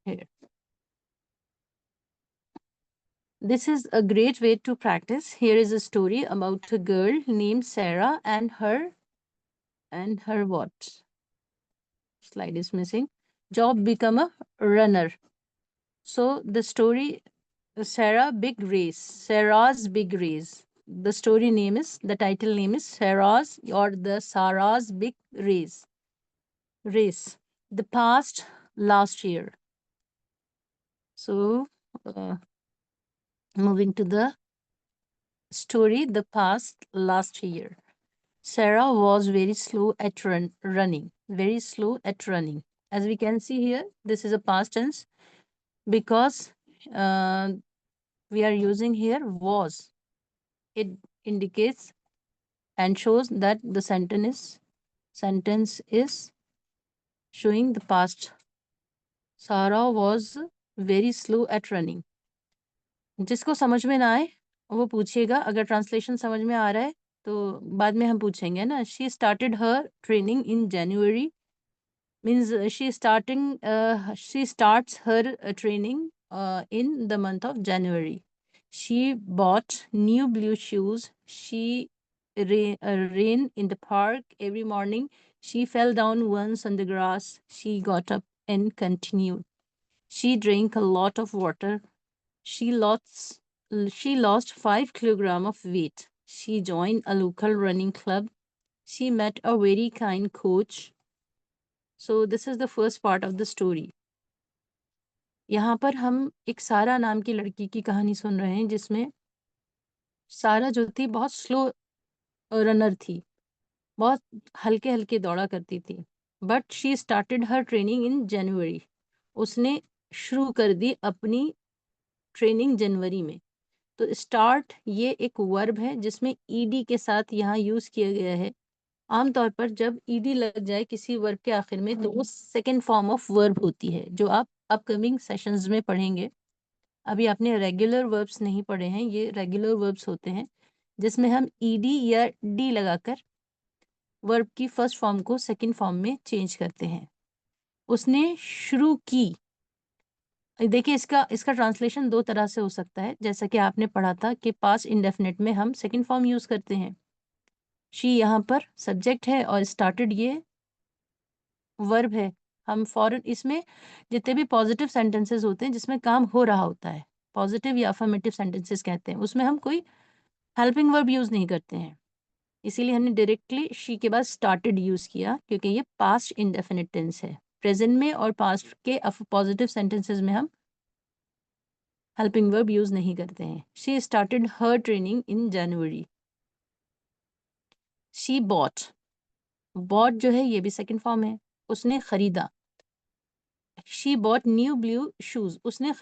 here. This is a great way to practice. Here is a story about a girl named Sarah and her what? Slide is missing. Job become a runner. So the story Sarah's Big Race. The story name is, the title name is Sarah's Big Race. Race. The past last year. So uh, moving to the story, the past last year. Sarah was very slow at running. Very slow at running. As we can see here, this is a past tense because uh, we are using here was. It indicates and shows that the sentence is showing the past. Sarah was very slow at running. जिसको समझ में ना आए वो पूछिएगा. अगर translation समझ में आ रहा है तो बाद में हम पूछेंगे ना. She started her training in January means she starts her training in the month of January. She bought new blue shoes. She ran in the park every morning. She fell down once on the grass. She got up and continued. She drank a lot of water. She lost 5 kilograms of weight. She joined a local running club. She met a very kind coach. So this is the first part of the story. यहाँ पर हम एक सारा नाम की लड़की की कहानी सुन रहे हैं जिसमें सारा जो थी बहुत स्लो रनर थी, बहुत हल्के हल्के दौड़ा करती थी. But she started her training in January. उसने शुरू कर दी अपनी ट्रेनिंग जनवरी में. तो स्टार्ट ये एक वर्ब है जिसमें ईडी के साथ यहाँ यूज किया गया है. आमतौर पर जब ईडी लग जाए किसी वर्ब के आखिर में तो वो सेकेंड फॉर्म ऑफ वर्ब होती है, जो आप अपकमिंग सेशंस में पढ़ेंगे. अभी आपने रेगुलर वर्ब्स नहीं पढ़े हैं. ये रेगुलर वर्ब्स होते हैं जिसमें हम ईडी या डी लगाकर वर्ब की फर्स्ट फॉर्म को सेकेंड फॉर्म में चेंज करते हैं. उसने शुरू की. देखिए इसका ट्रांसलेशन दो तरह से हो सकता है. जैसा कि आपने पढ़ा था कि पास्ट इंडेफिनिट में हम सेकेंड फॉर्म यूज करते हैं. शी यहाँ पर सब्जेक्ट है और स्टार्टेड ये वर्ब है. हम फॉरन इसमें जितने भी पॉजिटिव सेंटेंसेस होते हैं जिसमें काम हो रहा होता है, पॉजिटिव या अफर्मेटिव सेंटेंसेस कहते हैं, उसमें हम कोई हेल्पिंग वर्ब यूज नहीं करते हैं. इसीलिए हमने डायरेक्टली शी के बाद स्टार्टेड यूज किया क्योंकि ये पास्ट इंडेफिनिट टेंस है. प्रेजेंट में और पास्ट के पॉजिटिव सेंटेंसेस में हम हेल्पिंग वर्ब यूज नहीं करते हैं. She started her training in January. She bought जो है ये भी सेकेंड फॉर्म है. उसने खरीदा. She bought new blue shoes. उसने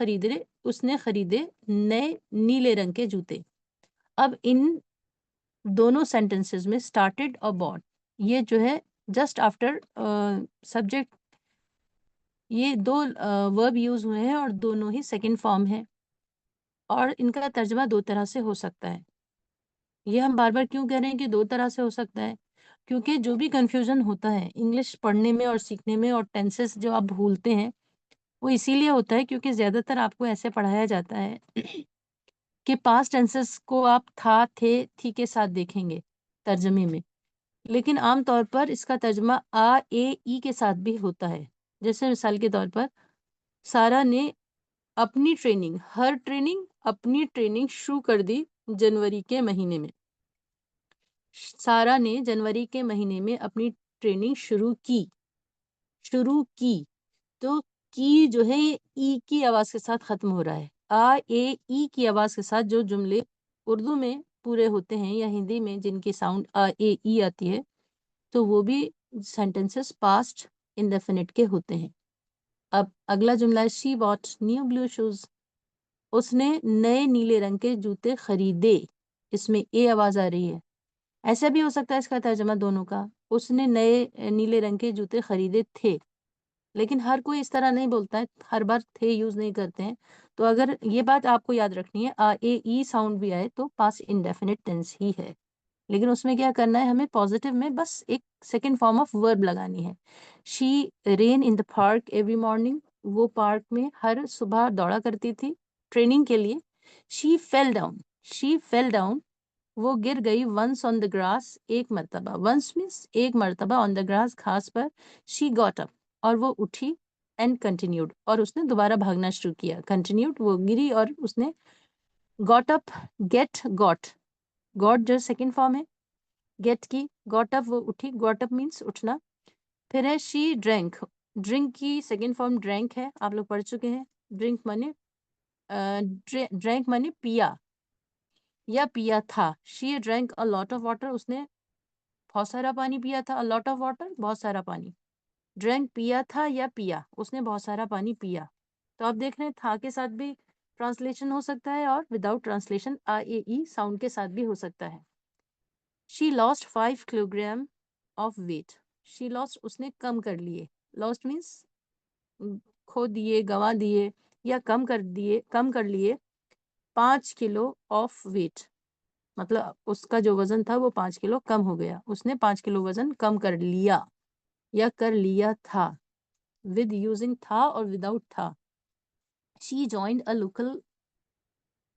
खरीदे नए नीले रंग के जूते. अब इन दोनों सेंटेंसेस में स्टार्टेड और बॉट ये जो है जस्ट आफ्टर सब्जेक्ट, ये दो वर्ब यूज हुए हैं और दोनों ही सेकेंड फॉर्म है. और इनका तर्जमा दो तरह से हो सकता है. ये हम बार बार क्यों कह रहे हैं कि दो तरह से हो सकता है? क्योंकि जो भी कंफ्यूजन होता है इंग्लिश पढ़ने में और सीखने में और टेंसेस जो आप भूलते हैं वो इसीलिए होता है क्योंकि ज्यादातर आपको ऐसे पढ़ाया जाता है कि पास्ट टेंसेस को आप था, थे, थी के साथ देखेंगे तर्जमे में, लेकिन आमतौर पर इसका तर्जमा आ, ए, ई के साथ भी होता है. जैसे मिसाल के तौर पर सारा ने अपनी ट्रेनिंग शुरू कर दी जनवरी के महीने में. सारा ने जनवरी के महीने में अपनी ट्रेनिंग शुरू की. तो की जो है ये ई की आवाज के साथ खत्म हो रहा है. आ, ए, ई की आवाज के साथ जो जुमले उर्दू में पूरे होते हैं या हिंदी में जिनकी साउंड आ, ए, ई आती है तो वो भी सेंटेंसेस पास्ट इंडेफिनिट के होते हैं. अब अगला जुमला है she bought new blue shoes. उसने नए नीले रंग के जूते खरीदे. इसमें ए आवाज आ रही है. ऐसा भी हो सकता है इसका तर्जमा दोनों का. उसने नए नीले रंग के जूते खरीदे थे. लेकिन हर कोई इस तरह नहीं बोलता है, हर बार थे यूज नहीं करते हैं. तो अगर ये बात आपको याद रखनी है आ, ए, ई साउंड भी आए तो पास्ट इंडेफिनिट टेंस ही है. लेकिन उसमें क्या करना है हमें पॉजिटिव में बस एक सेकेंड फॉर्म ऑफ वर्ब लगानी है. She rain in the park every morning. वो पार्क में हर सुबह दौड़ा करती थी ट्रेनिंग के लिए। She fell down, she fell down, वो गिर गई वंस ऑन द ग्रास, एक मर्तबा, वंस मीन्स एक मर्तबा, ऑन द ग्रास, घास पर। शी गॉट अप, और वो उठी, एंड कंटिन्यूड, और उसने दोबारा भागना शुरू किया। कंटिन्यूड, वो गिरी और उसने got up, get, got, got जो सेकंड फॉर्म है गेट की, गॉट अप वो उठी, गॉट अप मीन्स उठना। फिर है शी ड्रैंक, ड्रिंक की सेकंड फॉर्म ड्रैंक है, आप लोग पढ़ चुके हैं। ड्रिंक माने ड्रैंक माने पिया या पिया था। She drank a lot of water, उसने बहुत सारा पानी पिया था। अ लॉट ऑफ वाटर, बहुत सारा पानी। ड्रैंक पिया था या पिया, उसने बहुत सारा पानी पिया। तो आप देख रहे हैं था के साथ भी ट्रांसलेशन हो सकता है और विदाउट ट्रांसलेशन आ ए ई साउंड के साथ भी हो सकता है। She lost 5 kilogram of weight, she lost उसने कम कर लिए। लॉस्ट मीन्स खो दिए, गंवा दिए या कम कर लिए 5 किलो ऑफ वेट, मतलब उसका जो वजन था वो 5 किलो कम हो गया। उसने 5 किलो वजन कम कर लिया या कर लिया था, विद यूजिंग था और विदाउट था। She joined a local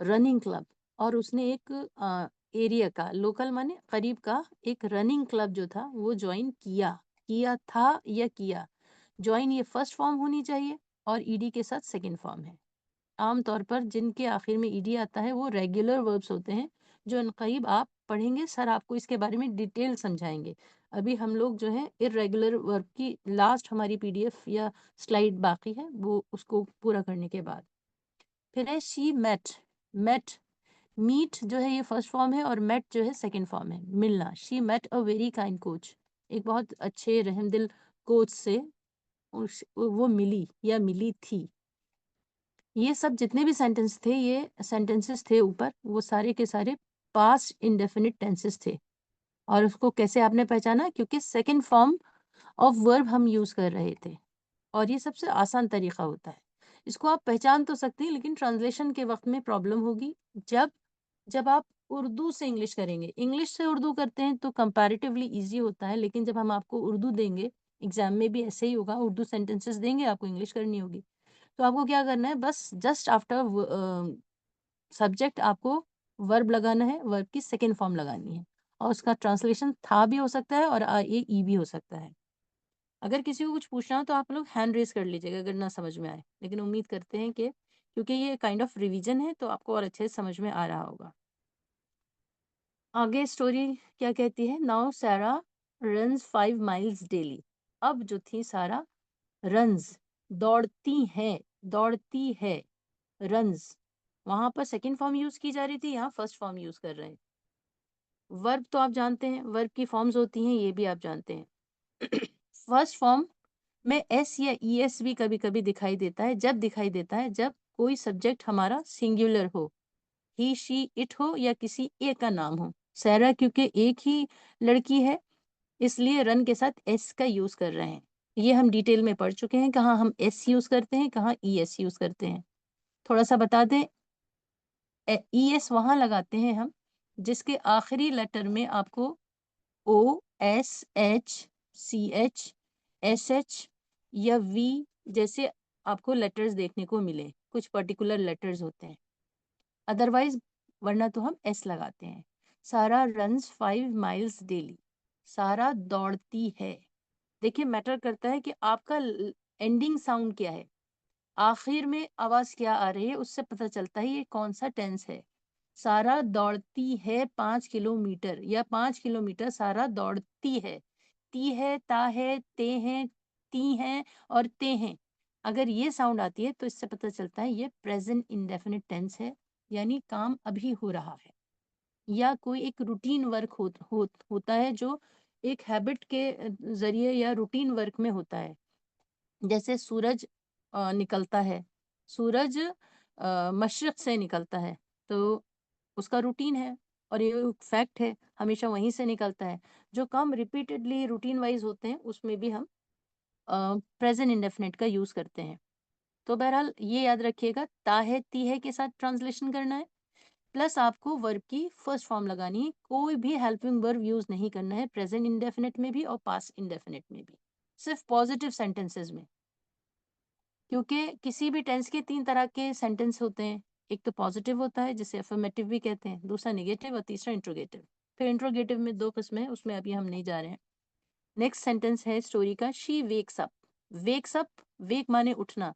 running club, और उसने एक एरिया का, लोकल माने करीब का, एक रनिंग क्लब जो था वो ज्वाइन किया। किया था या किया, ज्वाइन ये फर्स्ट फॉर्म होनी चाहिए और ईडी के साथ सेकंड फॉर्म है। आमतौर पर जिनके आखिर में ईडी आता है वो रेगुलर वर्ब्स होते हैं, जो इनकरीब आप पढ़ेंगे, सर आपको इसके बारे में डिटेल समझाएंगे। अभी हम लोग जो है इर्रेगुलर वर्ब की लास्ट हमारी पीडीएफ या स्लाइड बाकी है, वो उसको पूरा करने के बाद। फिर है शी मेट, मेट, मीट जो है ये फर्स्ट फॉर्म है और मेट जो है सेकंड फॉर्म है, मिलना। She met a very kind coach, एक बहुत अच्छे रहमदिल कोच से वो मिली या मिली थी। ये सब जितने भी सेंटेंस थे, ये सेंटेंसेस थे ऊपर, वो सारे के सारे पास्ट इंडेफिनिट टेंसेस थे। और उसको कैसे आपने पहचाना, क्योंकि सेकंड फॉर्म ऑफ वर्ब हम यूज कर रहे थे, और ये सबसे आसान तरीका होता है। इसको आप पहचान तो सकते हैं, लेकिन ट्रांसलेशन के वक्त में प्रॉब्लम होगी जब जब आप उर्दू से इंग्लिश करेंगे। इंग्लिश से उर्दू करते हैं तो कंपैरेटिवली इजी होता है, लेकिन जब हम आपको उर्दू देंगे, एग्जाम में भी ऐसे ही होगा, उर्दू सेंटेंसेस देंगे, आपको इंग्लिश करनी होगी। तो आपको क्या करना है, बस जस्ट आफ्टर सब्जेक्ट आपको वर्ब लगाना है, वर्ब की सेकेंड फॉर्म लगानी है, और उसका ट्रांसलेशन था भी हो सकता है और ए ई भी हो सकता है। अगर किसी को कुछ पूछना हो तो आप लोग हैंड रेज कर लीजिएगा अगर ना समझ में आए, लेकिन उम्मीद करते हैं कि क्योंकि ये काइंड ऑफ रिवीजन है तो आपको और अच्छे से समझ में आ रहा होगा। आगे स्टोरी क्या कहती है, नाउ सारा रन्स 5 माइल्स डेली। अब जो थी सारा रन्स, दौड़ती है, दौड़ती है, रन्स, वहां पर सेकंड फॉर्म यूज की जा रही थी, यहाँ फर्स्ट फॉर्म यूज कर रहे हैं। वर्ब तो आप जानते हैं, वर्ब की फॉर्म्स होती हैं, ये भी आप जानते हैं। फर्स्ट फॉर्म में एस या ई एस भी कभी कभी दिखाई देता है। जब दिखाई देता है जब कोई सब्जेक्ट हमारा सिंगुलर हो, ही शी इट हो या किसी एक का नाम हो। सैरा क्योंकि एक ही लड़की है, इसलिए रन के साथ एस का यूज कर रहे हैं। ये हम डिटेल में पढ़ चुके हैं, कहाँ हम एस यूज करते हैं, कहाँ ई एस यूज करते हैं। थोड़ा सा बता दें, ई एस वहां लगाते हैं हम जिसके आखिरी लेटर में आपको O S H C H S H या वी जैसे आपको लेटर्स देखने को मिले, कुछ पर्टिकुलर लेटर्स होते हैं, अदरवाइज वरना तो हम एस लगाते हैं। सारा रन्स 5 माइल्स डेली, सारा दौड़ती है। देखिए मैटर करता है कि आपका एंडिंग साउंड क्या है, आखिर में आवाज क्या आ रही है, उससे पता चलता है ये कौन सा टेंस है। सारा दौड़ती है 5 किलोमीटर, या 5 किलोमीटर सारा दौड़ती है। ती है, ता है, ते हैं, ती हैं और ते हैं। अगर ये साउंड आती है तो इससे पता चलता है ये प्रेजेंट इंडेफिनिट टेंस है, यानी काम अभी हो रहा है, या कोई एक रूटीन वर्क होता है जो एक हैबिट के जरिए या रूटीन वर्क में होता है। जैसे सूरज निकलता है, सूरज मशरिक से निकलता है, तो उसका रूटीन है और ये फैक्ट है, हमेशा वहीं से निकलता है। जो काम रिपीटेडली रूटीन वाइज होते हैं उसमें भी हम प्रेजेंट इंडेफिनिट का यूज करते हैं। तो बहरहाल ये याद रखिएगा, ता है ती है के साथ ट्रांसलेशन करना है, प्लस आपको वर्ब की फर्स्ट फॉर्म लगानी है। कोई भी हेल्पिंग वर्ब यूज नहीं करना है प्रेजेंट इंडेफिनिट में भी और पास्ट इंडेफिनिट में भी, सिर्फ पॉजिटिव सेंटेंसेस में। क्योंकि किसी भी टेंस के 3 तरह के सेंटेंस होते हैं। एक तो पॉजिटिव होता है जिसे अफर्मेटिव भी कहते हैं, दूसरा नेगेटिव और तीसरा इंट्रोगेटिव। फिर इंट्रोगेटिव में 2 किस्में हैं, उसमें अभी हम नहीं जा रहे हैं। नेक्स्ट सेंटेंस है स्टोरी का, she wakes up. Wakes up, wake माने उठना,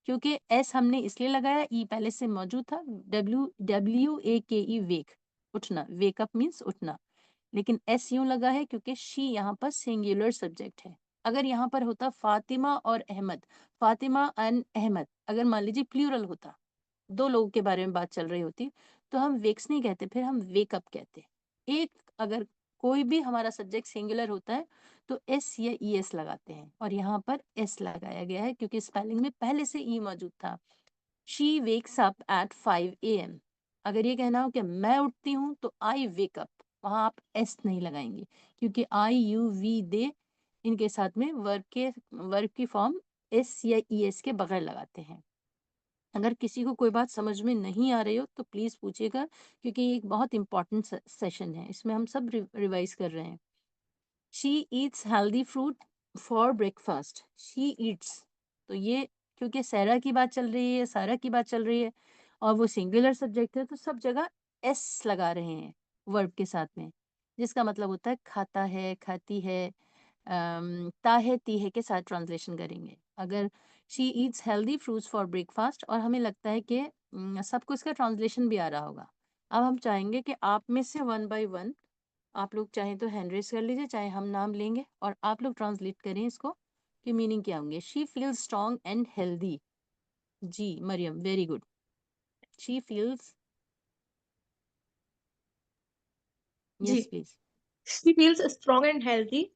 क्योंकि एस हमने इसलिए लगाया, ई पहले से मौजूद था। WWAKE वेक, उठना। वेक अप मीन्स उठना, लेकिन एस यूं लगा है क्योंकि शी यहाँ पर सिंगुलर सब्जेक्ट है। अगर यहाँ पर होता फातिमा और अहमद, फातिमा एंड अहमद, अगर मान लीजिए प्लूरल होता, 2 लोगों के बारे में बात चल रही होती, तो हम वेक्स नहीं कहते, फिर हम वेकअप कहते। एक अगर कोई भी हमारा सब्जेक्ट सिंगुलर होता है तो एस या ई एस लगाते हैं, और यहाँ पर एस लगाया गया है क्योंकि स्पेलिंग में पहले से ई मौजूद था। She wakes up at 5 AM। अगर ये कहना हो कि मैं उठती हूँ तो आई वेक अप, वहां आप एस नहीं लगाएंगे, क्योंकि आई यू वी दे इनके साथ में वर्ब की फॉर्म एस या ई एस के बगैर लगाते हैं। अगर किसी को कोई बात समझ में नहीं आ रही हो तो प्लीज पूछिएगा, क्योंकि ये एक बहुत इंपॉर्टेंट सेशन है, इसमें हम सब रिवाइज कर रहे हैं। She Yeats healthy fruit for breakfast. She Yeats, तो ये क्योंकि सैरा की बात चल रही है, सारा की बात चल रही है, और वो सिंगुलर सब्जेक्ट है, तो सब जगह एस लगा रहे हैं वर्ब के साथ में, जिसका मतलब होता है खाता है, खाती है। ताहे तीहे के साथ ट्रांसलेशन करेंगे। अगर she Yeats healthy fruits for breakfast, और हमें लगता है कि सबको इसका ट्रांसलेशन भी आ रहा होगा। अब हम चाहेंगे कि आप में से 1 बाय 1, आप लोग चाहें तो हैंड रेस कर लीजिए, चाहे हम नाम लेंगे और आप लोग ट्रांसलेट करें इसको कि मीनिंग क्या होंगे। She feels strong and healthy. जी Mariam, very good. She feels, जी, yes please. She feels strong and healthy.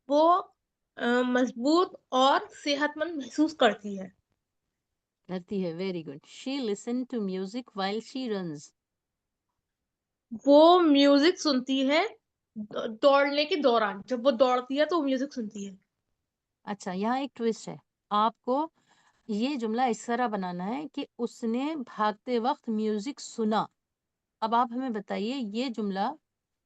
वो मजबूत और सेहतमंद महसूस करती है। करती है, very good. She listen to music while she runs. वो म्यूजिक सुनती है दौड़ने के दौरान, जब वो दौड़ती है तो वो म्यूजिक सुनती है। अच्छा, यहाँ एक ट्विस्ट है। आपको ये जुमला इस तरह बनाना है कि उसने भागते वक्त म्यूजिक सुना। अब आप हमें बताइए, ये जुमला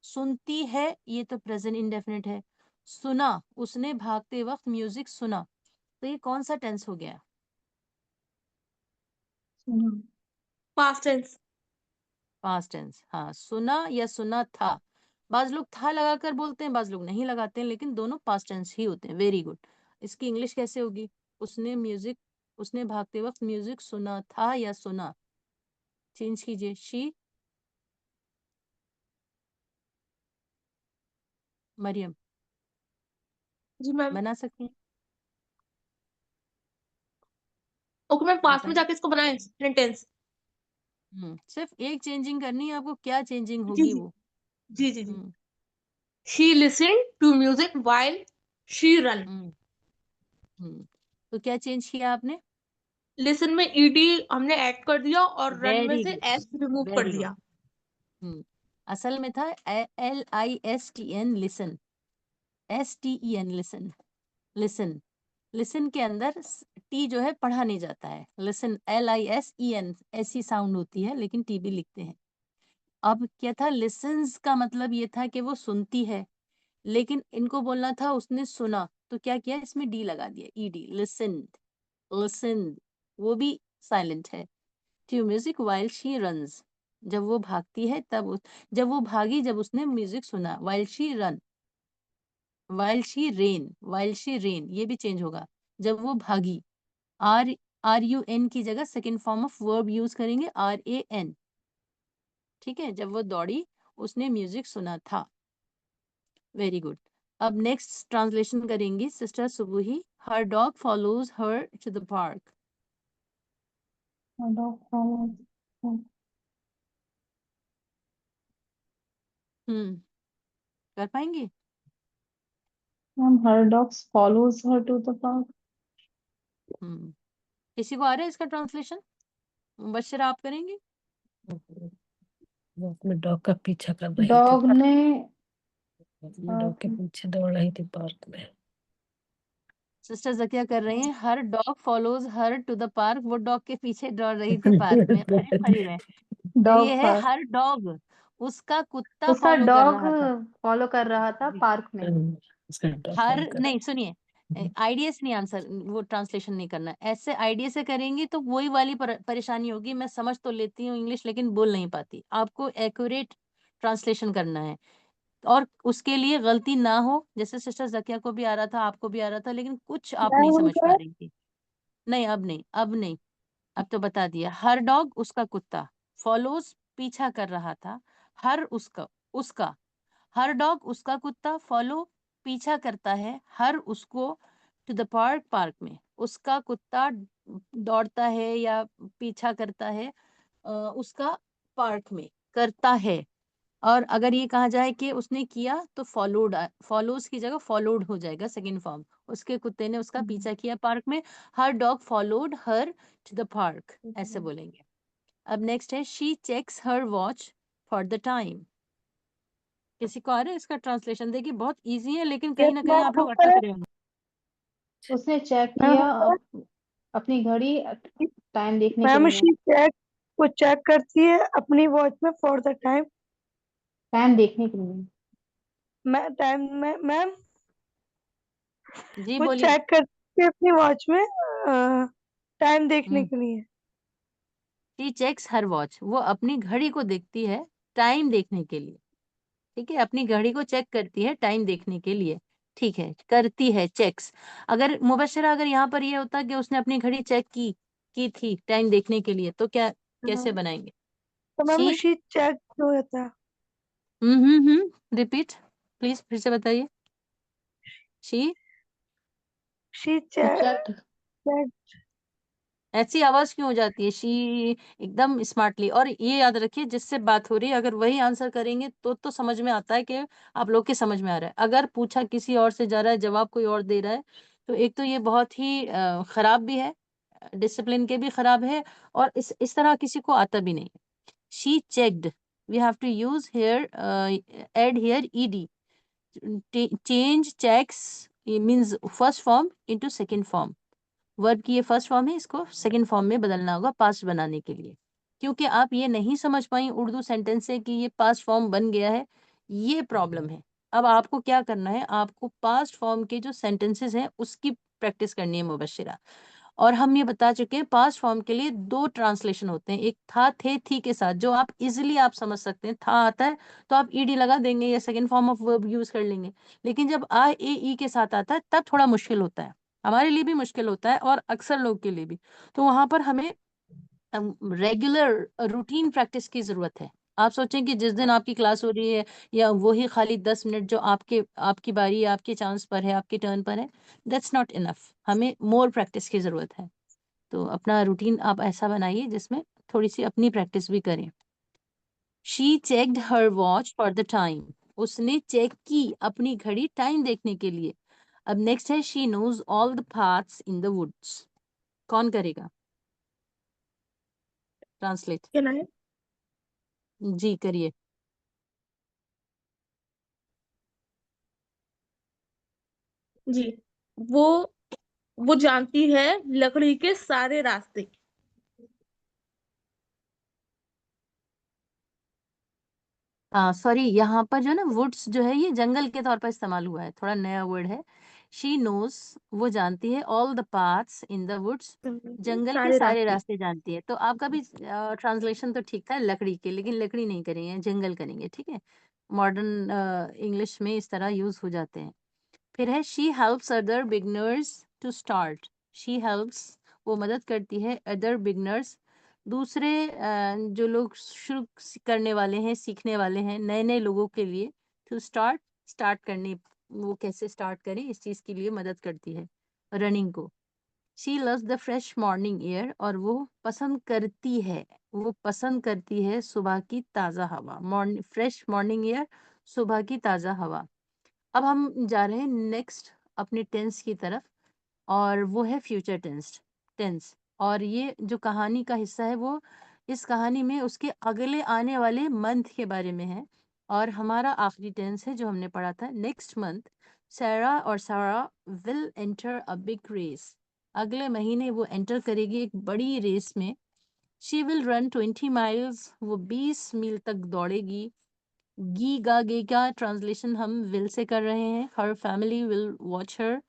सुनती है, ये तो प्रेजेंट इंडेफिनिट है। सुना, उसने भागते वक्त म्यूजिक सुना, तो ये कौन सा टेंस हो गया? Past tense. Past tense. हाँ, सुना या सुना था। बाज लोग था लगाकर बोलते हैं, बाज लोग नहीं लगाते हैं, लेकिन दोनों पास्ट टेंस ही होते हैं। Very good. इसकी इंग्लिश कैसे होगी? उसने भागते वक्त म्यूजिक सुना था या सुना? चेंज कीजिए। शी, मरियम, जी मैम। बना सकती हैं? ओके मैम, पास्ट में बताइए। जाके इसको बनाए सेंटेंस। सिर्फ एक चेंजिंग करनी है आपको, क्या चेंजिंग जी होगी जी वो? जी जी जी। Hmm she listen to music while she run. Hmm hmm तो क्या चेंज किया आपने? लिसन में ईडी हमने ऐड कर दिया और रन में वेरी से गुड, एस रिमूव कर वेरी गुड। दिया। हम्म असल में था LISTN, listen. STEN, listen. Listen, listen के अंदर टी जो है पढ़ा नहीं जाता है। लिसन, LISEN ऐसी साउंड होती है, लेकिन टी भी लिखते हैं। अब क्या था, लिसन्स का मतलब ये था कि वो सुनती है, लेकिन इनको बोलना था उसने सुना, तो क्या किया, इसमें डी लगा दिया, ED, लिसन्ड। लिसन्ड, वो भी साइलेंट है। To music while she runs, जब वो भागती है जब वो भागी, जब उसने म्यूजिक सुना। While she run, while she rain, ये भी चेंज होगा। जब वो भागी, RUN की जगह second form of verb use करेंगे, RAN। ठीक है, जब वो दौड़ी, उसने म्यूजिक सुना था। Very good. अब नेक्स्ट ट्रांसलेशन करेंगी sister Subuhi. Her dog follows her to the park. Hmm कर पाएंगे? Ma'am, her dog follows her to the park. हम्म किसी को आ रहा है इसका ट्रांसलेशन? मुबश्शिर, आप करेंगे? वो अपने डॉग का पीछा कर रही थी, डॉग ने अपने डॉग के पीछे दौड़ रही थी पार्क में। सिस्टर जकिया कर रही हैं, her dog follows her to the park. वो डॉग के पीछे दौड़ रही थी पार्क में, करीब करीब है। तो डॉग ये है पार्क, हर डॉग, उसका कुत्ता उसका फॉलो कर डॉग रहा था। फॉलो कर रहा था पार्क में। उसका डॉग हर फॉलो कर नहीं, सुनिए, आइडिया से नहीं आंसर वो ट्रांसलेशन नहीं करना है। ऐसे आइडिया से करेंगे तो वही वाली परेशानी होगी, मैं समझ तो लेती हूँ इंग्लिश लेकिन बोल नहीं पाती। आपको एक्यूरेट ट्रांसलेशन करना है और उसके लिए गलती ना हो, जैसे सिस्टर जकिया को भी आ रहा था, आपको भी आ रहा था, लेकिन कुछ आप नहीं समझ पा रही थी। नहीं, अब नहीं, अब नहीं, अब तो बता दिया। हर डॉग उसका कुत्ता, फॉलोज पीछा कर रहा था, हर उसका उसका हर डॉग उसका कुत्ता फॉलो पीछा करता है, हर उसको टू द पार्क पार्क में। उसका कुत्ता दौड़ता है या पीछा करता है उसका पार्क में करता है। और अगर ये कहा जाए कि उसने किया तो फॉलोड, फॉलोज की जगह फॉलोड हो जाएगा सेकंड फॉर्म। उसके कुत्ते ने उसका पीछा किया पार्क में, her dog followed her to the park, ऐसे बोलेंगे। अब नेक्स्ट है she checks her watch for the time. किसी को आ रहा है इसका ट्रांसलेशन? देखिए बहुत इजी है लेकिन कहीं ना कहीं आप लोग अटक रहे होंगे। उसने चेक मैम किया अपनी घड़ी टाइम देखने के मैम लिए। शी चेक वो चेक करती है अपनी वॉच में फॉर द टाइम। टाइम देखने के लिए। मैं टाइम में मैम जी वो बोलिए। चेक करती है अपनी वॉच में टाइम देखने के लिए। शी चेक्स हर वॉच, वो अपनी घड़ी को देखती है टाइम देखने के लिए। ठीक है, अपनी घड़ी को चेक करती है टाइम देखने के लिए। ठीक है, करती है चेक्स। अगर मुबशरा अगर यहाँ पर ये होता कि उसने अपनी घड़ी चेक की थी टाइम देखने के लिए, तो क्या कैसे बनाएंगे? तो मैम शी शी चेक हो जाता है। रिपीट प्लीज, फिर से बताइए। शी शी चेक चेक ऐसी आवाज क्यों हो जाती है? शी एकदम स्मार्टली। और ये याद रखिए जिससे बात हो रही है अगर वही आंसर करेंगे तो समझ में आता है कि आप लोग के समझ में आ रहा है। अगर पूछा किसी और से जा रहा है, जवाब कोई और दे रहा है, तो एक तो ये बहुत ही खराब भी है, डिसिप्लिन के भी खराब है, और इस तरह किसी को आता भी नहीं है। She checked, we have to use here, add here ed। Change checks means first form into second form. Verb की ये फर्स्ट फॉर्म है, इसको सेकंड फॉर्म में बदलना होगा पास्ट बनाने के लिए। क्योंकि आप ये नहीं समझ पाई उर्दू सेंटेंस से कि ये पास्ट फॉर्म बन गया है, ये प्रॉब्लम है। अब आपको क्या करना है, आपको पास्ट फॉर्म के जो सेंटेंसेस हैं उसकी प्रैक्टिस करनी है मुबशिरा। और हम ये बता चुके हैं पास्ट फॉर्म के लिए दो ट्रांसलेशन होते हैं, एक था थे थी के साथ, जो आप इजिली आप समझ सकते हैं। था आता है तो आप ईडी लगा देंगे या second form of verb use कर लेंगे। लेकिन जब आ ए ई के साथ आता है तब थोड़ा मुश्किल होता है, हमारे लिए भी मुश्किल होता है और अक्सर लोग के लिए भी। तो वहां पर हमें रेगुलर रूटीन प्रैक्टिस की जरूरत है। आप सोचें कि जिस दिन आपकी क्लास हो रही है या वही खाली 10 मिनट जो आपकी बारी आपके चांस पर है, आपके टर्न पर है, दैट्स नॉट इनफ। हमें मोर प्रैक्टिस की जरूरत है। तो अपना रूटीन आप ऐसा बनाइए जिसमें थोड़ी सी अपनी प्रैक्टिस भी करें। She checked her watch for the time, उसने चेक की अपनी घड़ी टाइम देखने के लिए। अब नेक्स्ट है she knows all the paths in the woods. कौन करेगा ट्रांसलेट? क्या है? जी करिए। जी, वो वो जानती है लकड़ी के सारे रास्ते। हाँ सॉरी, यहाँ पर जो है ना वुड्स जो है ये जंगल के तौर पर इस्तेमाल हुआ है, थोड़ा नया वर्ड है। शी नोज, वो जानती है, all the paths in the woods, जंगल के सारे सारे रास्ते। रास्ते जानती है। तो आपका भी ट्रांसलेशन तो ठीक था लकड़ी के, लेकिन लकड़ी नहीं करेंगे, जंगल करेंगे। ठीक है, मॉडर्न इंग्लिश में इस तरह यूज हो जाते हैं। फिर है she helps other beginners to start. She helps, वो मदद करती है, अदर बिगनर्स, दूसरे जो लोग शुरू करने वाले हैं, सीखने वाले हैं, नए नए लोगों के लिए, टू स्टार्ट, स्टार्ट करने, वो कैसे स्टार्ट करें इस चीज के लिए मदद करती है, रनिंग को। She loves the fresh morning air, और वो पसंद करती है सुबह की ताज़ा हवा। मॉर्निंग, फ्रेश मॉर्निंग एयर, सुबह की ताज़ा हवा। अब हम जा रहे हैं नेक्स्ट अपने टेंस की तरफ, और वो है फ्यूचर टेंस। और ये जो कहानी का हिस्सा है वो इस कहानी में उसके अगले आने वाले मंथ के बारे में है। और हमारा आखिरी टेंस है जो हमने पढ़ा था, next month Sara will enter a big race. अगले महीने वो एंटर करेगी एक बड़ी रेस में। शी विल रन 20 माइल्स, वो 20 मील तक दौड़ेगी। गी गा गे का ट्रांसलेशन हम विल से कर रहे हैं। Her family will watch her,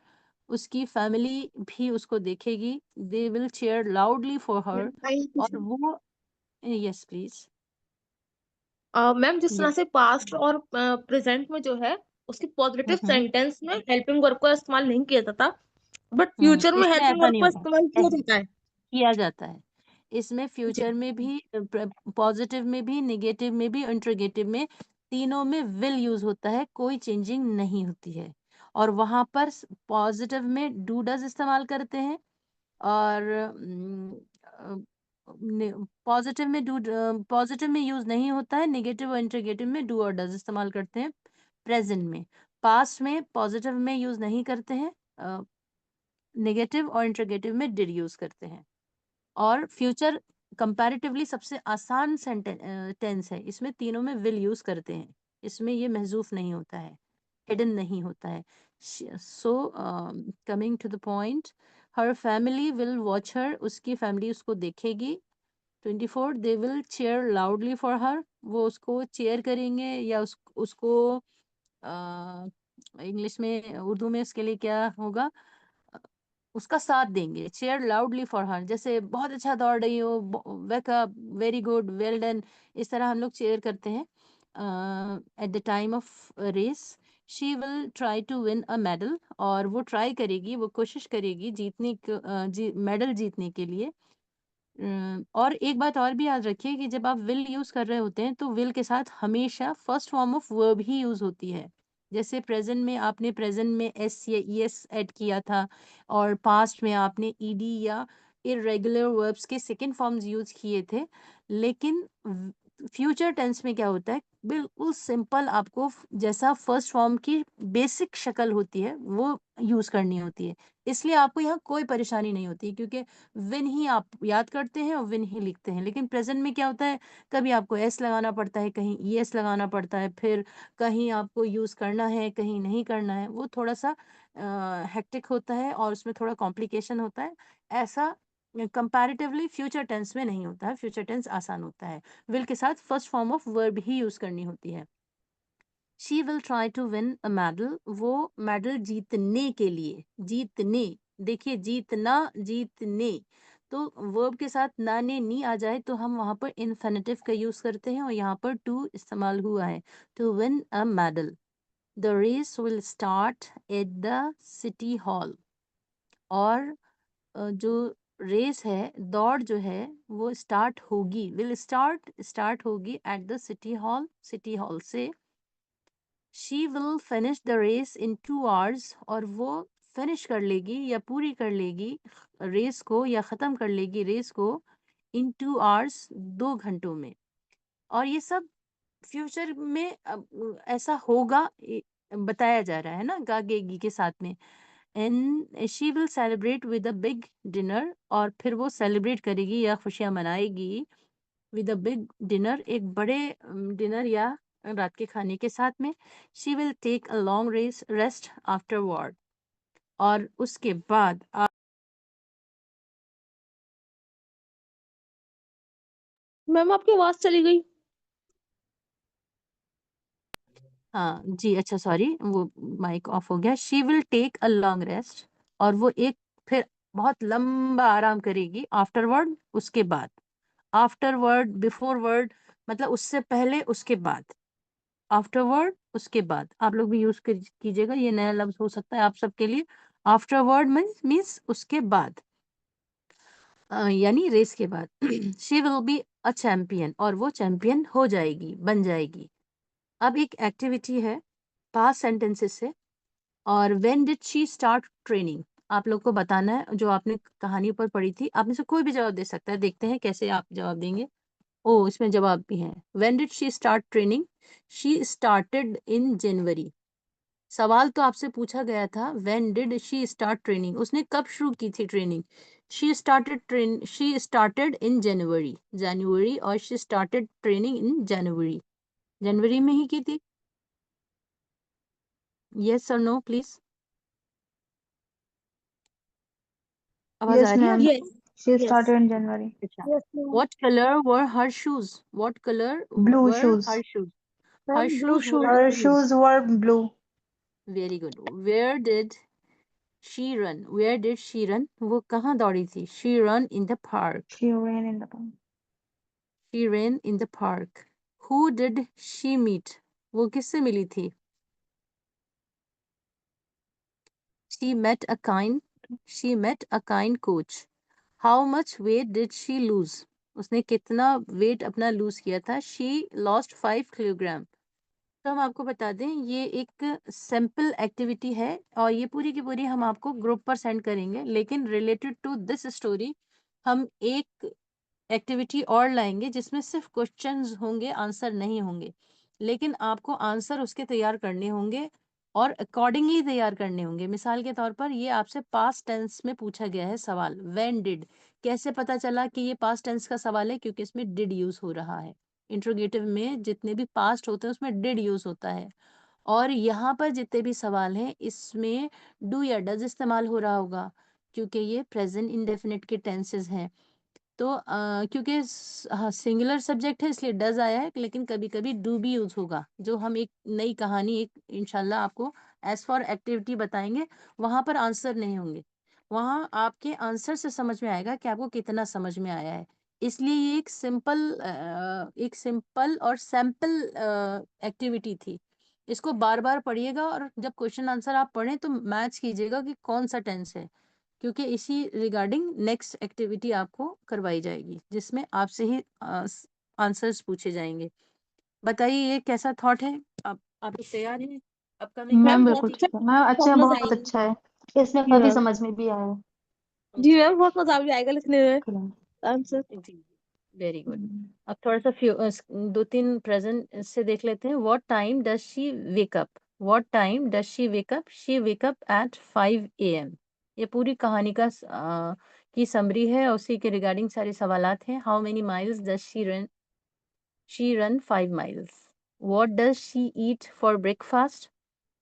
उसकी फैमिली भी उसको देखेगी, they will cheer loudly for her. और वो, यस प्लीज। मैम जिस तरह यस। से पास्ट और प्रेजेंट में जो है उसकी पॉजिटिव सेंटेंस में हेल्पिंग वर्ब का इस्तेमाल नहीं किया जाता, बट फ्यूचर में इसमें हेल्पिंग ऐसा वर्ब नहीं का होता, इस्तेमाल किया जाता है। किया जाता है। इसमें जी। फ्यूचर में भी, पॉजिटिव में भी, नेगेटिव में भी, इंटरोगेटिव में, तीनों में विल यूज होता है, कोई चेंजिंग नहीं होती है। और वहां पर पॉजिटिव में डू डज इस्तेमाल करते हैं, और पॉजिटिव में यूज नहीं होता है, नेगेटिव और इंटरोगेटिव में डू और डज इस्तेमाल करते हैं। प्रेजेंट में, पास्ट में पॉजिटिव में यूज नहीं करते हैं, नेगेटिव और इंटरोगेटिव में डिड यूज करते हैं। और फ्यूचर कंपैरेटिवली सबसे आसान टेंस है, इसमें तीनों में विल यूज करते हैं, इसमें ये महजूफ नहीं होता है, हिडन नहीं होता है। So coming to the point, her family will watch her, उसकी फैमिली उसको देखेगी। 24, they will cheer loudly for her, वो उसको चेयर करेंगे, या उसको इंग्लिश में, उर्दू में इसके लिए क्या होगा, उसका साथ देंगे। चेयर लाउडली फॉर हर, जैसे बहुत अच्छा दौड़ रही हो, wake up, very good, well done, इस तरह हम लोग चेयर करते हैं at the time of race. She will try to win a medal, और वो ट्राई करेगी, वो कोशिश करेगी मेडल जीतने के लिए। और एक बात और भी याद रखिए कि जब आप विल यूज कर रहे होते हैं तो विल के साथ हमेशा फर्स्ट फॉर्म ऑफ वर्ब ही यूज होती है। जैसे प्रेजेंट में आपने प्रेजेंट में एस या ईएस ऐड किया था, और पास्ट में आपने ईडी या इरेगुलर वर्ब्स के सेकंड फॉर्म्स यूज किए थे। लेकिन फ्यूचर टेंस में क्या होता है, बिल्कुल सिंपल, आपको जैसा फर्स्ट फॉर्म की बेसिक शक्ल होती है वो यूज करनी होती है। इसलिए आपको यहाँ कोई परेशानी नहीं होती, क्योंकि विन ही आप याद करते हैं और विन ही लिखते हैं। लेकिन प्रेजेंट में क्या होता है, कभी आपको एस लगाना पड़ता है, कहीं ईएस लगाना पड़ता है, फिर कहीं आपको यूज करना है, कहीं नहीं करना है, वो थोड़ा सा हेक्टिक होता है और उसमें थोड़ा कॉम्प्लिकेशन होता है। ऐसा कंपैरेटिवली फ्यूचर टेंस में नहीं होता है, फ्यूचर टेंस आसान होता है, विल के साथ फर्स्ट फॉर्म ऑफ वर्ब ही यूज करनी होती है। She will try to win a medal, वो मेडल जीतने के लिए, जीतने, देखिए जीतना, जीतने, तो वर्ब के साथ ना ने नी आ जाए तो हम वहां पर इन्फिनिटिव का यूज करते हैं, और यहाँ पर टू इस्तेमाल हुआ है, to win a medal. The race will start at the city hall, और जो रेस है, दौड़ जो है, वो स्टार्ट होगी, विल स्टार्ट होगी at the city hall, city hall से। She will finish the race in 2 hours, और वो फिनिश कर लेगी या पूरी कर लेगी रेस को, या ख़त्म कर लेगी रेस को इन 2 hours, 2 घंटों में। और ये सब फ्यूचर में ऐसा होगा, बताया जा रहा है ना, गागेगी के साथ में। And she will celebrate with a big dinner, और फिर वो सेलिब्रेट करेगी या खुशियां मनाएगी विद अ बिग डिनर, एक बड़े डिनर या रात के खाने के साथ में। She will take a long rest afterward, और उसके बाद मैम आपकी आवाज चली गई। हाँ जी, अच्छा सॉरी, वो माइक ऑफ हो गया। She will take a long rest, और वो एक फिर बहुत लंबा आराम करेगी आफ्टरवर्ड, उसके बाद। आफ्टरवर्ड, बिफोर वर्ड, मतलब उससे पहले, उसके बाद। आफ्टरवर्ड, उसके बाद, आप लोग भी यूज कीजिएगा, ये नया लफ्ज हो सकता है आप सबके लिए। आफ्टरवर्ड मीन्स उसके बाद, यानी रेस के बाद। She will be a champion, और वो चैंपियन हो जाएगी, बन जाएगी। अब एक एक्टिविटी है पास्ट सेंटेंसेस से, और when did she start training, आप लोग को बताना है, जो आपने कहानी पर पढ़ी थी। आप में से कोई भी जवाब दे सकता है, देखते हैं कैसे आप जवाब देंगे। ओ, इसमें जवाब भी है। When did she start training, she started in January. सवाल तो आपसे पूछा गया था, when did she start training, उसने कब शुरू की थी training. She started in January, January, और she started training in January, जनवरी में ही की थी। यस और नो प्लीज, आवाज आ Yes, रही है ma'am. आपको? Yes. She yes. started in January. अच्छा, Yes, ma'am. what color were her shoes, what color Blue were her shoes. shoes, her Ma'am, blue shoes shoes. were Her blue. shoes were blue. Very good. Where did she run, where did she run, वो कहाँ दौड़ी थी? She ran in the park, She ran in the park. She ran in the park. Who did she meet, वो किससे मिली थी? She met a kind coach. How much weight did she lose? उसने कितना wait अपना loose किया था? She lost 5 kilogram. तो हम आपको बता दें ये एक सिंपल एक्टिविटी है और ये पूरी की पूरी हम आपको ग्रुप पर सेंड करेंगे, लेकिन रिलेटेड टू दिस स्टोरी हम एक एक्टिविटी और लाएंगे जिसमें सिर्फ क्वेश्चंस होंगे, आंसर नहीं होंगे, लेकिन आपको आंसर उसके तैयार करने होंगे और अकॉर्डिंगली तैयार करने होंगे। मिसाल के तौर पर ये आपसे पास्ट टेंस में पूछा गया है सवाल, व्हेन डिड, कैसे पता चला कि ये पास्ट टेंस का सवाल है? क्योंकि इसमें डिड यूज हो रहा है। इंट्रोगेटिव में जितने भी पास्ट होते हैं उसमें डिड यूज होता है, और यहाँ पर जितने भी सवाल हैं इसमें डू या डज इस्तेमाल हो रहा होगा, क्योंकि ये प्रेजेंट इंडेफिनिट के टेंसेस हैं। तो क्योंकि सिंगुलर सब्जेक्ट है इसलिए डज आया है, लेकिन कभी कभी डू भी यूज होगा, जो हम एक नई कहानी एक इंशाल्लाह आपको एज फॉर एक्टिविटी बताएंगे। वहां पर आंसर नहीं होंगे, वहां आपके आंसर से समझ में आएगा कि आपको कितना समझ में आया है। इसलिए ये एक सिंपल और सैम्पल एक्टिविटी थी। इसको बार बार पढ़िएगा और जब क्वेश्चन आंसर आप पढ़ें तो मैच कीजिएगा कि कौन सा टेंस है, क्योंकि इसी रिगार्डिंग नेक्स्ट एक्टिविटी आपको करवाई जाएगी जिसमें आपसे ही आंसर्स पूछे जाएंगे। बताइए ये कैसा थॉट है? आप लोग तैयार हैं अपकमिंग? मैम मैम बिल्कुल बहुत ठीक है मैम, अच्छा बहुत मजा बहुत आएगी। अच्छा है, इसमें जी काफी मैम, समझ में भी आया। जी मैम बहुत मजा भी आएगा लिखने में खुला। आंसर। जी, वेरी गुड। अब थोड़ा सा दो तीन प्रेजेंट से देख लेते हैं। What time does she wake up, what time does she wake up, she wake up at 5 AM। ये पूरी कहानी का की समरी है, उसी के रिगार्डिंग सारे सवालात हैं। How many miles does she run 5 miles. What does she eat for breakfast?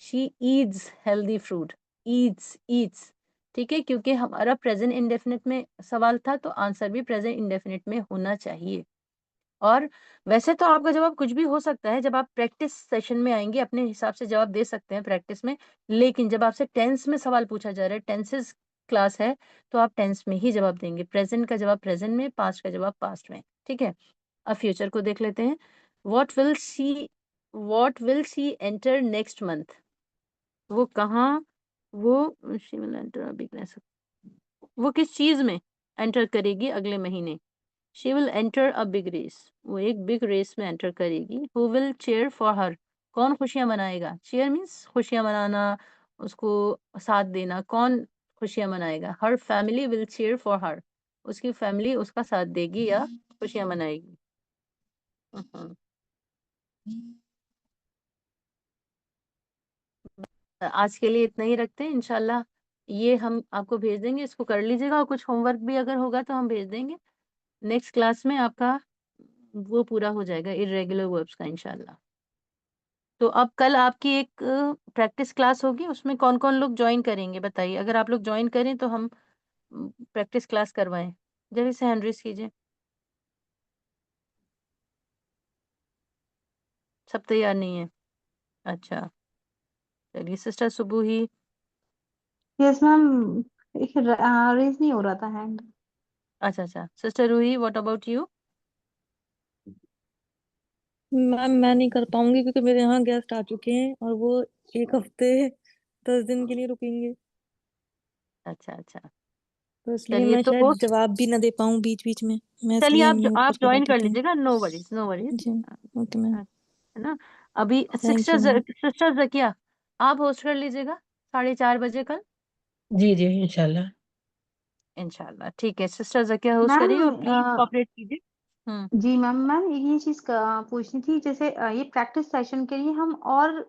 She eats healthy fruit. Eats. ठीक है, क्योंकि हमारा प्रेजेंट इंडेफिनिट में सवाल था तो आंसर भी प्रेजेंट इंडेफिनिट में होना चाहिए। और वैसे तो आपका जवाब कुछ भी हो सकता है, जब आप प्रैक्टिस सेशन में आएंगे अपने हिसाब से जवाब दे सकते हैं प्रैक्टिस में, लेकिन जब आपसे टेंस में सवाल पूछा जा रहा है, टेंसेस क्लास है, तो आप टेंस में ही जवाब देंगे। प्रेजेंट का जवाब प्रेजेंट में, पास्ट का जवाब पास्ट में। ठीक है, अब फ्यूचर को देख लेते हैं। What will she enter next month, वो कहाँ, वो she will enter a big, वो किस चीज में एंटर करेगी अगले महीने? She will enter a big race, वो एक बिग रेस में एंटर करेगी। Who will cheer for her, कौन खुशियां मनाएगा? चेयर मीन्स खुशियां मनाना, उसको साथ देना। कौन खुशियां मनाएगा? Her family will cheer for her, उसकी फैमिली उसका साथ देगी या खुशियां मनाएगी। हम्म। आज के लिए इतना ही रखते हैं, इंशाल्लाह ये हम आपको भेज देंगे, इसको कर लीजिएगा, और कुछ होमवर्क भी अगर होगा तो हम भेज देंगे। नेक्स्ट क्लास में आपका वो पूरा हो जाएगा इर्रेगुलर वर्ब्स का इंशाल्लाह। तो अब कल आपकी एक प्रैक्टिस क्लास होगी, उसमें कौन कौन लोग ज्वाइन करेंगे बताइए? अगर आप लोग ज्वाइन करें तो हम प्रैक्टिस क्लास करवाएं। जल्दी से हैंड रेज कीजिए। सब तैयार नहीं है? अच्छा, चलिए सिस्टर सुबू ही। यस मैम, रेज नहीं हो रहा था हैंड। अच्छा, sister Ruhi, what about you? Ma'am मैं नहीं कर पाऊंगी क्योंकि मेरे यहाँ गेस्ट आ चुके हैं और वो 1 हफ्ते 10 दिन के लिए रुकेंगे, अच्छा, तो इसलिए चलिए मैं तो वो, शायद जवाब भी ना दे पाऊँ बीच बीच में। मैं चलिए इसलिए आप म्यूट आप करके ज्वाइन बैठी कर थी। लीजिएगा, नो वरीज नो वरीज। जी, ओके मैम, है ना? अभी thank you ma'am. Sister Zakiya, आप होस्ट कर लीजिएगा 4:30 कल जी जी इंशाल्लाह। इंशाल्लाह। ठीक है, सिस्टर जकिया होस्ट मैम करिए और प्लीज कोऑपरेट कीजिए। जी मैम, मैम एक ये चीज पूछनी थी, जैसे ये प्रैक्टिस सेशन के लिए हम और